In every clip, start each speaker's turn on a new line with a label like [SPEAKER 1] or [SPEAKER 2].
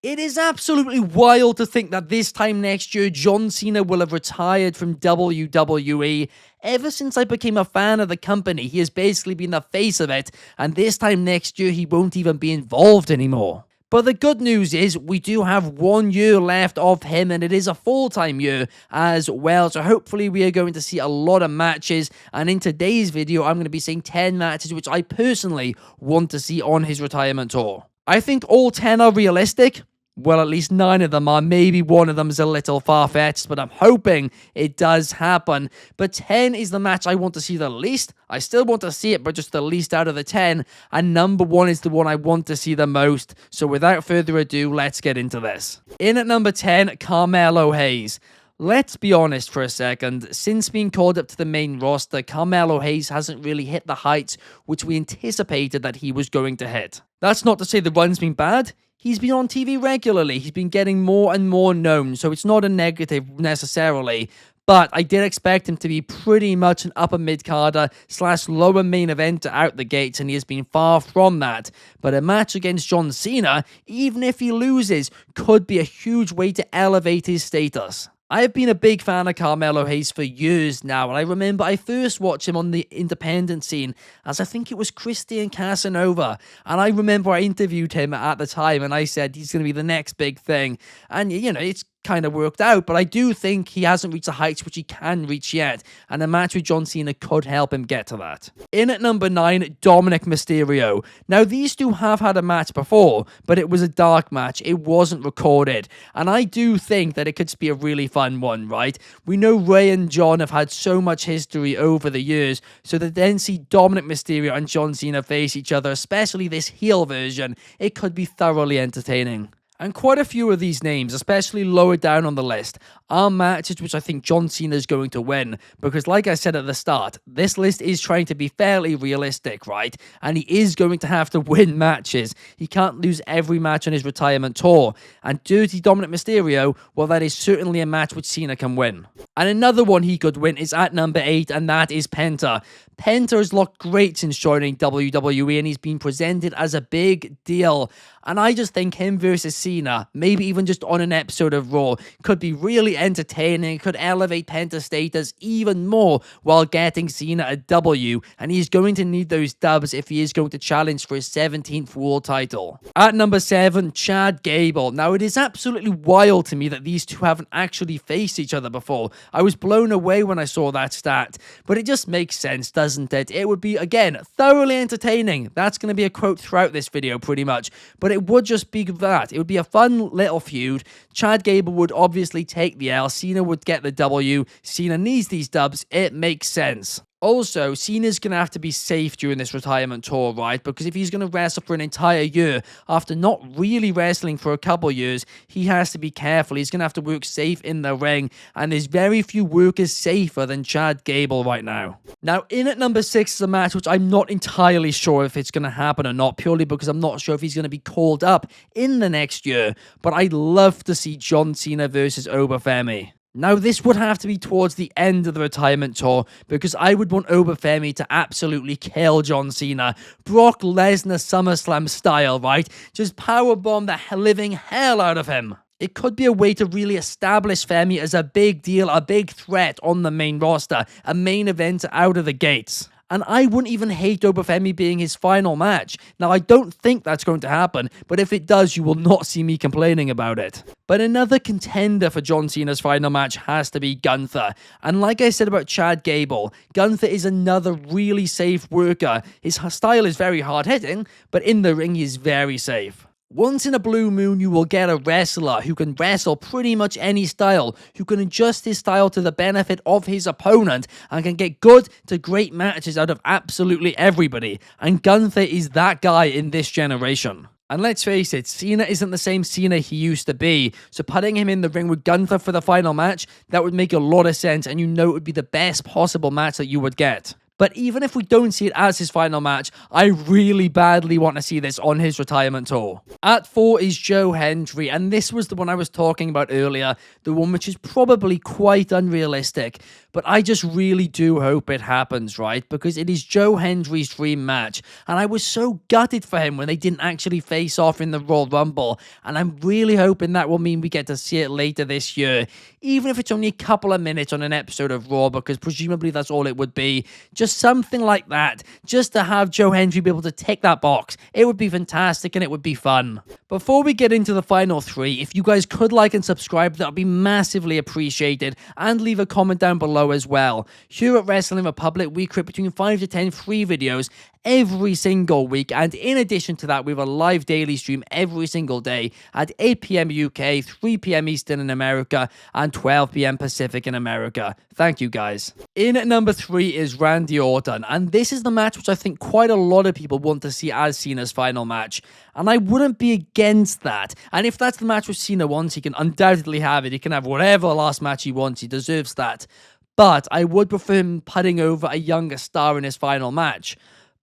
[SPEAKER 1] It is absolutely wild to think that this time next year, John Cena will have retired from WWE. Ever since I became a fan of the company, he has basically been the face of it, and this time next year, he won't even be involved anymore. But the good news is we do have 1 year left of him, and it is a full-time year as well. So hopefully we are going to see a lot of matches. And in today's video, I'm going to be seeing 10 matches, which I personally want to see on his retirement tour. I think all 10 are realistic. Well, at least 9 of them are. Maybe one of them is a little far-fetched, but I'm hoping it does happen. But 10 is the match I want to see the least. I still want to see it, but just the least out of the 10. And number 1 is the one I want to see the most. So without further ado, let's get into this. In at number 10, Carmelo Hayes. Let's be honest for a second. Since being called up to the main roster, Carmelo Hayes hasn't really hit the heights which we anticipated that he was going to hit. That's not to say the run's been bad. He's been on TV regularly. He's been getting more and more known, so it's not a negative necessarily. But I did expect him to be pretty much an upper mid-carder / lower main eventer out the gates, and he has been far from that. But a match against John Cena, even if he loses, could be a huge way to elevate his status. I have been a big fan of Carmelo Hayes for years now, and I remember I first watched him on the independent scene as I think it was Christian Casanova, and I remember I interviewed him at the time, and I said he's going to be the next big thing, and you know, it's kind of worked out, but I do think he hasn't reached the heights which he can reach yet, and a match with John Cena could help him get to that. In at number 9, Dominic Mysterio. Now, these two have had a match before, but it was a dark match. It wasn't recorded, and I do think that it could be a really fun one, right? We know Ray and John have had so much history over the years, so to then see Dominic Mysterio and John Cena face each other, especially this heel version, it could be thoroughly entertaining. And quite a few of these names, especially lower down on the list, are matches which I think John Cena is going to win. Because like I said at the start, this list is trying to be fairly realistic, right? And he is going to have to win matches. He can't lose every match on his retirement tour. And Dirty Dominic Mysterio, well, that is certainly a match which Cena can win. And another one he could win is at number 8, and that is Penta. Penta has looked great since joining WWE, and he's been presented as a big deal. And I just think him versus Cena, maybe even just on an episode of Raw, could be really entertaining, could elevate Penta's status even more while getting Cena a W. And he's going to need those dubs if he is going to challenge for his 17th world title. At number 7, Chad Gable. Now, it is absolutely wild to me that these two haven't actually faced each other before. I was blown away when I saw that stat. But it just makes sense, doesn't it? It would be, again, thoroughly entertaining. That's going to be a quote throughout this video, pretty much. But it would just be that. It would be a fun little feud. Chad Gable would obviously take the L. Cena would get the W. Cena needs these dubs. It makes sense. Also, Cena's going to have to be safe during this retirement tour, right? Because if he's going to wrestle for an entire year after not really wrestling for a couple years, he has to be careful. He's going to have to work safe in the ring, and there's very few workers safer than Chad Gable right now. Now, in at number 6 is a match which I'm not entirely sure if it's going to happen or not, purely because I'm not sure if he's going to be called up in the next year, but I'd love to see John Cena versus Obafemi. Now, this would have to be towards the end of the retirement tour, because I would want Obafemi to absolutely kill John Cena. Brock Lesnar SummerSlam style, right? Just powerbomb the living hell out of him. It could be a way to really establish Femi as a big deal, a big threat on the main roster, a main event out of the gates. And I wouldn't even hate Obafemi being his final match. Now, I don't think that's going to happen, but if it does, you will not see me complaining about it. But another contender for John Cena's final match has to be Gunther. And like I said about Chad Gable, Gunther is another really safe worker. His style is very hard-hitting, but in the ring, he is very safe. Once in a blue moon, you will get a wrestler who can wrestle pretty much any style, who can adjust his style to the benefit of his opponent, and can get good to great matches out of absolutely everybody. And Gunther is that guy in this generation. And let's face it, Cena isn't the same Cena he used to be, so putting him in the ring with Gunther for the final match, that would make a lot of sense, and you know it would be the best possible match that you would get. But even if we don't see it as his final match, I really badly want to see this on his retirement tour. At 4 is Joe Hendry, and this was the one I was talking about earlier, the one which is probably quite unrealistic. but I just really do hope it happens, right? Because it is Joe Hendry's dream match, and I was so gutted for him when they didn't actually face off in the Royal Rumble, and I'm really hoping that will mean we get to see it later this year, even if it's only a couple of minutes on an episode of Raw, because presumably that's all it would be. Just something like that, just to have Joe Hendry be able to tick that box. It would be fantastic and it would be fun. Before we get into the final three, if you guys could like and subscribe, that would be massively appreciated, and leave a comment down below as well. Here at Wrestling Republic, we create between 5 to 10 free videos every single week, and in addition to that, we have a live daily stream every single day at 8 p.m. UK, 3 p.m. Eastern in America, and 12 p.m. Pacific in America. Thank you, guys. In at number 3 is Randy Orton, and this is the match which I think quite a lot of people want to see as Cena's final match, and I wouldn't be against that. And if that's the match which Cena wants, he can undoubtedly have it. He can have whatever last match he wants. He deserves that. But I would prefer him putting over a younger star in his final match.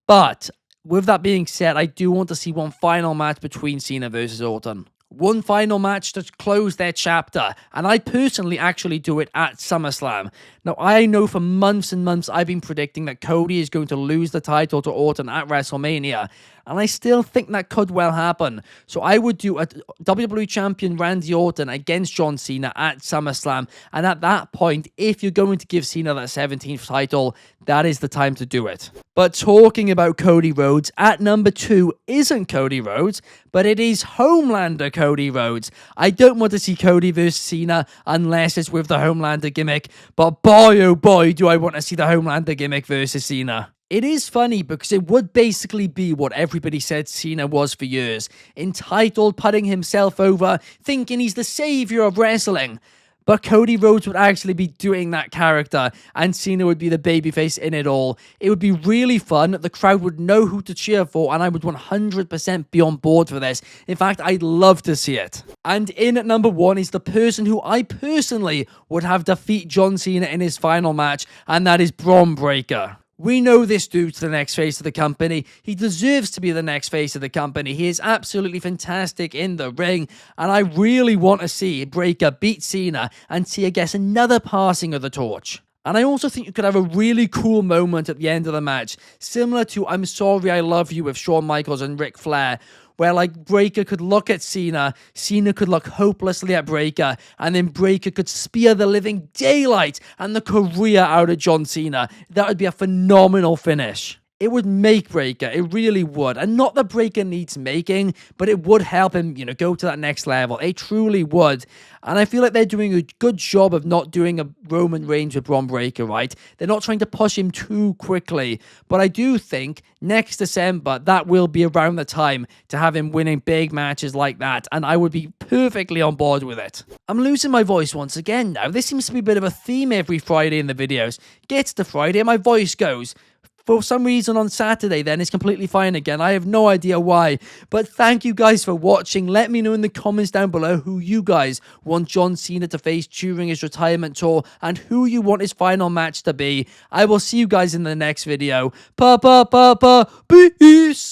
[SPEAKER 1] But with that being said, I do want to see one final match between Cena versus Orton. One final match to close their chapter, and I personally actually do it at SummerSlam. Now, I know for months and months I've been predicting that Cody is going to lose the title to Orton at WrestleMania, and I still think that could well happen. So I would do a WWE Champion Randy Orton against John Cena at SummerSlam, and at that point, if you're going to give Cena that 17th title, that is the time to do it. But talking about Cody Rhodes, at number 2 isn't Cody Rhodes, but it is Homelander Cody Rhodes. I don't want to see Cody versus Cena unless it's with the Homelander gimmick, but boy oh boy do I want to see the Homelander gimmick versus Cena. It is funny because it would basically be what everybody said Cena was for years. Entitled, putting himself over, thinking he's the savior of wrestling. But Cody Rhodes would actually be doing that character, and Cena would be the babyface in it all. It would be really fun, the crowd would know who to cheer for, and I would 100% be on board for this. In fact, I'd love to see it. And in at number 1 is the person who I personally would have defeat John Cena in his final match, and that is Braun Breaker. We know this dude's the next face of the company. He deserves to be the next face of the company. He is absolutely fantastic in the ring, and I really want to see Breaker beat Cena and see, I guess, another passing of the torch. And I also think you could have a really cool moment at the end of the match, similar to I'm Sorry I Love You with Shawn Michaels and Ric Flair, where like Breaker could look at Cena, Cena could look hopelessly at Breaker, and then Breaker could spear the living daylight and the career out of John Cena. That would be a phenomenal finish. It would make Breaker, it really would. And not that Breaker needs making, but it would help him, go to that next level. It truly would. And I feel like they're doing a good job of not doing a Roman Reigns with Braun Breaker, right? They're not trying to push him too quickly. But I do think next December, that will be around the time to have him winning big matches like that. And I would be perfectly on board with it. I'm losing my voice once again now. This seems to be a bit of a theme every Friday in the videos. Gets to Friday and my voice goes. For some reason on Saturday then it's completely fine again. I have no idea why. But thank you guys for watching. Let me know in the comments down below who you guys want John Cena to face during his retirement tour and who you want his final match to be. I will see you guys in the next video. Peace.